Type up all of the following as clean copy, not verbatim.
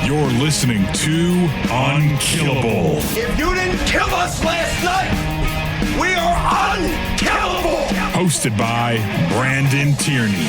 You're listening to Unkillable. If you didn't kill us last night, we are unkillable. Hosted by Brandon Tierney.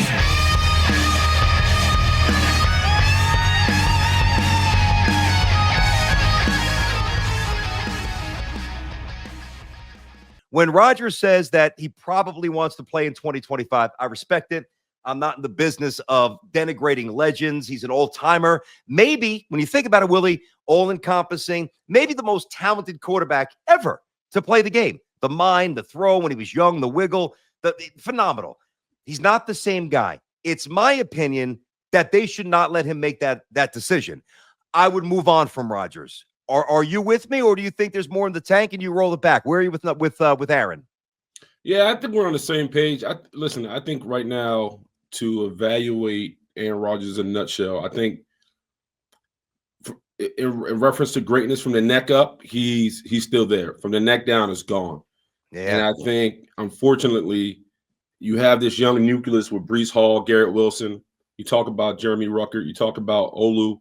When Rodgers says that he probably wants to play in 2025, I respect it. I'm not in the business of denigrating legends. He's an all-timer. Maybe, when you think about it, Willie, all-encompassing, maybe the most talented quarterback ever to play the game. The mind, the throw when he was young, the wiggle, phenomenal. He's not the same guy. It's my opinion that they should not let him make that decision. I would move on from Rodgers. Are you with me, or do you think there's more in the tank and you roll it back? Where are you with Aaron? Yeah, I think we're on the same page. I think right now, to evaluate Aaron Rodgers in a nutshell, I think in reference to greatness from the neck up, he's still there. From the neck down, it's gone. Yeah. And I think, unfortunately, you have this young nucleus with Breece Hall, Garrett Wilson. You talk about Jeremy Ruckert. You talk about Olu.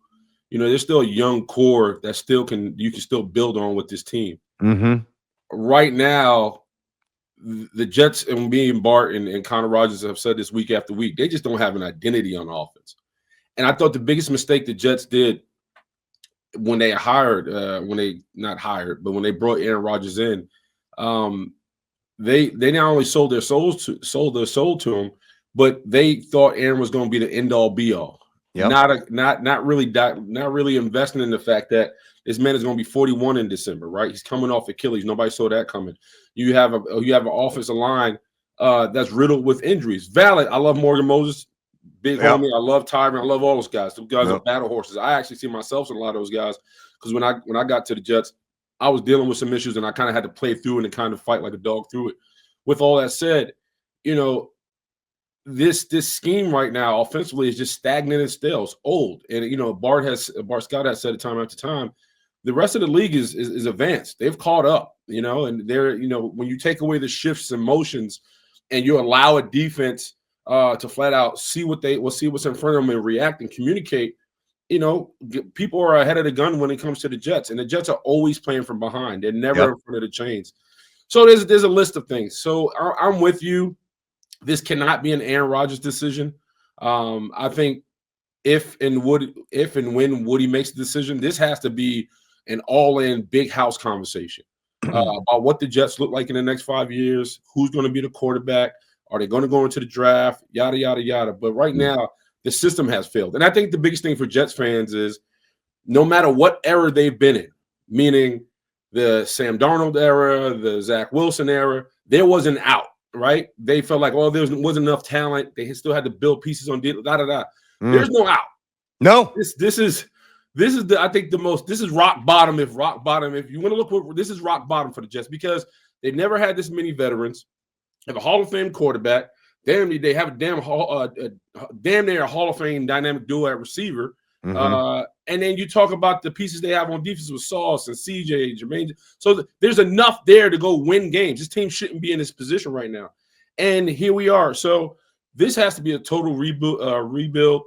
You know, there's still a young core that you can still build on with this team. Mm-hmm. Right now, the Jets and me and Bart and Connor Rogers have said this week after week, they just don't have an identity on offense. And I thought the biggest mistake the Jets did when they when they brought Aaron Rodgers in, they not only sold their soul to him, but they thought Aaron was going to be the end all be all. Yep. Not really investing in the fact that this man is going to be 41 in December, right? He's coming off Achilles. Nobody saw that coming. You have an offensive line that's riddled with injuries. Valid. I love Morgan Moses, big homie. I love Tyron. I love all those guys. Those guys are battle horses. I actually see myself in a lot of those guys because when I got to the Jets, I was dealing with some issues and I kind of had to play through it and kind of fight like a dog through it. With all that said, you know, this scheme right now offensively is just stagnant and stale. It's old. And, you know, Bart Scott has said it time after time. The rest of the league is advanced. They've caught up, you know, and they're, you know, when you take away the shifts and motions and you allow a defense to flat out see what's in front of them and react and communicate, you know, people are ahead of the gun when it comes to the Jets. And the Jets are always playing from behind. They're never in front of the chains. So there's a list of things. So I'm with you. This cannot be an Aaron Rodgers decision. I think if and when Woody makes the decision, this has to be an all-in big house conversation about what the Jets look like in the next 5 years, who's going to be the quarterback, are they going to go into the draft, yada, yada, yada. But right now, the system has failed. And I think the biggest thing for Jets fans is no matter what era they've been in, meaning the Sam Darnold era, the Zach Wilson era, there was an out. Right? They felt like, there wasn't enough talent. They still had to build pieces on da-da-da. There's no out. No. This is rock bottom. If you want to look, this is rock bottom for the Jets because they've never had this many veterans. They have a Hall of Fame quarterback. They have a damn near a Hall of Fame dynamic duo at receiver. And then you talk about the pieces they have on defense with Sauce and CJ, Jermaine. So there's enough there to go win games. This team shouldn't be in this position right now. And here we are. So this has to be a total rebuild.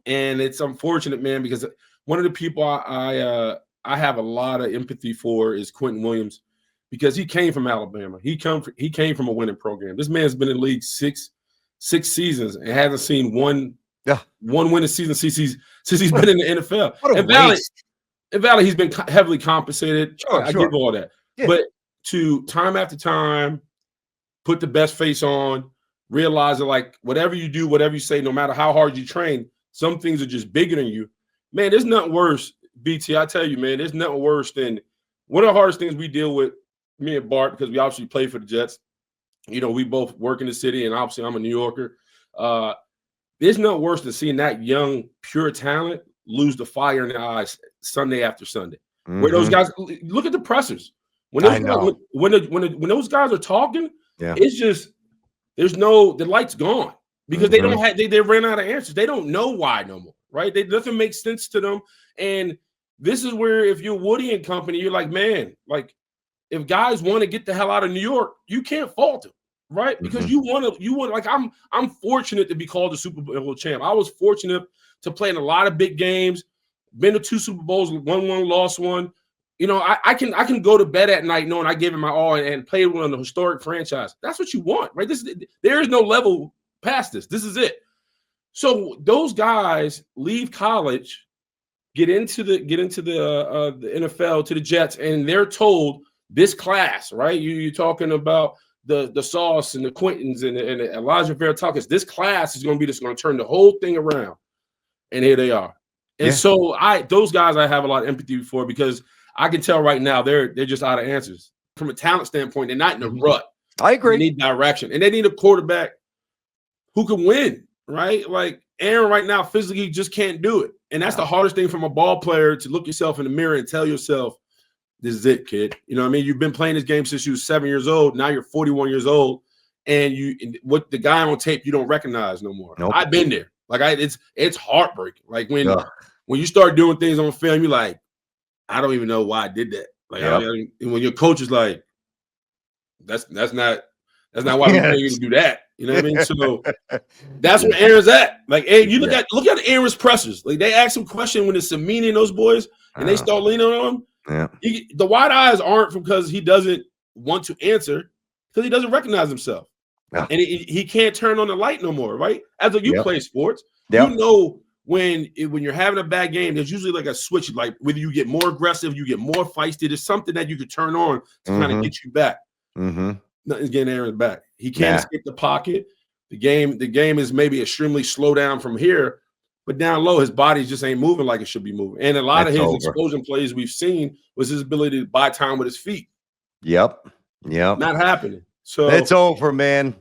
And it's unfortunate, man, because one of the people I have a lot of empathy for is Quentin Williams because he came from Alabama. He came from a winning program. This man's been in the league six seasons and hasn't seen one winning season since he's been in the NFL. And Valley, he's been heavily compensated. I give all that. Yeah. But to time after time, put the best face on, realize that like whatever you do, whatever you say, no matter how hard you train, some things are just bigger than you. Man, there's nothing worse, BT. I tell you, man, there's nothing worse than one of the hardest things we deal with, me and Bart, because we obviously play for the Jets. You know, we both work in the city, and obviously I'm a New Yorker. There's nothing worse than seeing that young, pure talent lose the fire in their eyes Sunday after Sunday. Where those guys look at the pressers. When those guys are talking, it's just the light's gone because they don't have they ran out of answers. They don't know why no more, right? Nothing makes sense to them. And this is where if you're Woody and company, you're like, man, like if guys want to get the hell out of New York, you can't fault them. Right? Because you want like I'm fortunate to be called a Super Bowl champ. I was fortunate to play in a lot of big games been to 2 Super Bowls, won one, lost one. You know, I can go to bed at night knowing I gave it my all and played one of the historic franchise. That's what you want, right? There is no level past this. This is it. So those guys leave college, get into the NFL, to the Jets, and they're told this class, right? You're talking about the Sauce and the Quintons and Elijah Veritakis. This class is going to be that's going to turn the whole thing around, and here they are. And so those guys I have a lot of empathy for, because I can tell right now they're just out of answers from a talent standpoint. They're not in a rut. I agree. They need direction, and they need a quarterback who can win, right? Like Aaron right now physically just can't do it, and that's the hardest thing from a ball player, to look yourself in the mirror and tell yourself, "This is it, kid." You know what I mean? You've been playing this game since you were 7 years old. Now you're 41 years old, and what the guy on tape you don't recognize no more. Nope. I've been there. Like it's heartbreaking. Like when you start doing things on film, you're like, I don't even know why I did that. Like when your coach is like, that's not why we pay you to do that. You know what I mean? So that's where Aaron's at. Like, you look at Aaron's pressers. Like, they ask him question when it's Samini and those boys, and they start leaning on him. The wide eyes aren't because he doesn't want to answer, because he doesn't recognize himself. And he can't turn on the light no more, right? As you play sports, you know when you're having a bad game, there's usually like a switch, like whether you get more aggressive, you get more feisty. There's something that you could turn on to kind of get you back. Nothing's getting Aaron back. He can't escape the pocket. The game is maybe extremely slow down from here, but down low, his body just ain't moving like it should be moving. And a lot of his explosion plays we've seen was his ability to buy time with his feet. Yep. Not happening. So it's over, man.